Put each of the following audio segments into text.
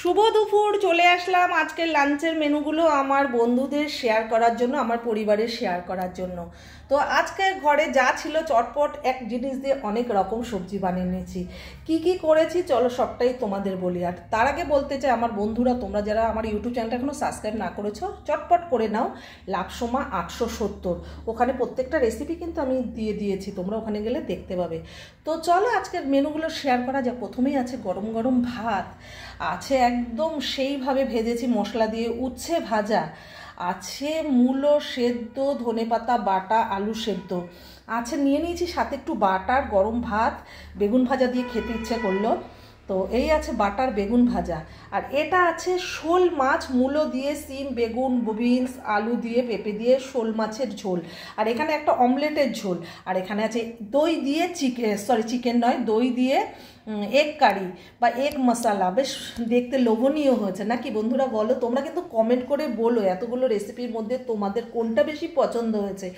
শুভ দুপুর। চলে আসলাম আজকের লাঞ্চের মেনুগুলো আমার বন্ধুদের শেয়ার করার জন্য, আমার পরিবারের শেয়ার করার জন্য। তো আজকে ঘরে যা ছিল চটপট এক জিনিস দিয়ে অনেক রকম সবজি বানিয়ে নিয়েছি। কি কি করেছি চলো সবটাই তোমাদের বলি। আর তার আগে বলতে চাই আমার বন্ধুরা, তোমরা যারা আমার ইউটিউব চ্যানেলটা এখনও সাবস্ক্রাইব না করেছো চটপট করে নাও। লাভসমা 870, ওখানে প্রত্যেকটা রেসিপি কিন্তু আমি দিয়ে দিয়েছি, তোমরা ওখানে গেলে দেখতে পাবে। তো চলো আজকের মেনুগুলো শেয়ার করা যাক। প্রথমেই আছে গরম গরম ভাত, আছে একদম সেইভাবে ভেজেছি মশলা দিয়ে উচ্ছে ভাজা, আছে মূলো সেদ্ধ, ধনেপাতা বাটা, আলু সেদ্ধ আছে, নিয়ে নিয়েছি সাথে একটু বাটার গরম ভাত, বেগুন ভাজা দিয়ে খেতে ইচ্ছে করলো। তো এই আছে বাটার বেগুন ভাজা। আর এটা আছে শোল মাছ, মূলো দিয়ে, সিম, বেগুন, বিনস, আলু দিয়ে, পেঁপে দিয়ে শোল মাছের ঝোল। আর এখানে একটা অমলেটের ঝোল। আর এখানে আছে দই দিয়ে চিকেন নয়, দই দিয়ে এগ কারি বা এগ মশলা। বেশ দেখতে লোভনীয় হয়েছে নাকি বন্ধুরা? বলো তোমরা, কিন্তু কমেন্ট করে বলো এতগুলো রেসিপির মধ্যে তোমাদের কোনটা বেশি পছন্দ হয়েছে।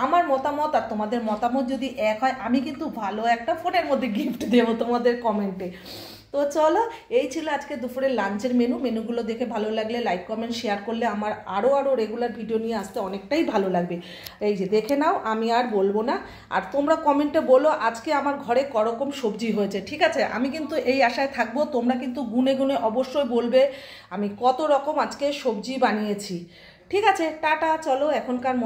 আমার মতামত আর তোমাদের মতামত যদি এক হয়, আমি কিন্তু ভালো একটা ফোনের মধ্যে গিফট দেবো তোমাদের কমেন্টে। তো চলো, এই ছিল আজকে দুপুরের লাঞ্চের মেনুগুলো দেখে ভালো লাগলে লাইক কমেন্ট শেয়ার করলে আমার আরও রেগুলার ভিডিও নিয়ে আসতে অনেকটাই ভালো লাগবে। এই যে দেখে নাও, আমি আর বলবো না। আর তোমরা কমেন্টে বলো আজকে আমার ঘরে করকম সবজি হয়েছে, ঠিক আছে? আমি কিন্তু এই আশায় থাকবো, তোমরা কিন্তু গুনে গুনে অবশ্যই বলবে আমি কত রকম আজকে সবজি বানিয়েছি। ঠিক আছে, টাটা। চলো এখনকার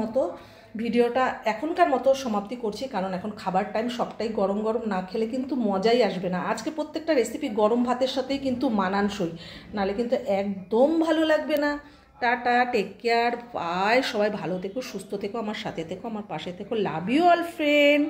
মতো সমাপ্তি করছি, কারণ এখন খাবার টাইম, সবটাই গরম গরম না খেলে কিন্তু মজাই আসবে না। আজকে প্রত্যেকটা রেসিপি গরম ভাতের সাথেই কিন্তু মানানসই, নাহলে কিন্তু একদম ভালো লাগবে না। Tata, take care, bye. সবাই ভালো থেকো, সুস্থ থেকো, আমার সাথে থেকো, আমার পাশে থেকো। Love you all friend.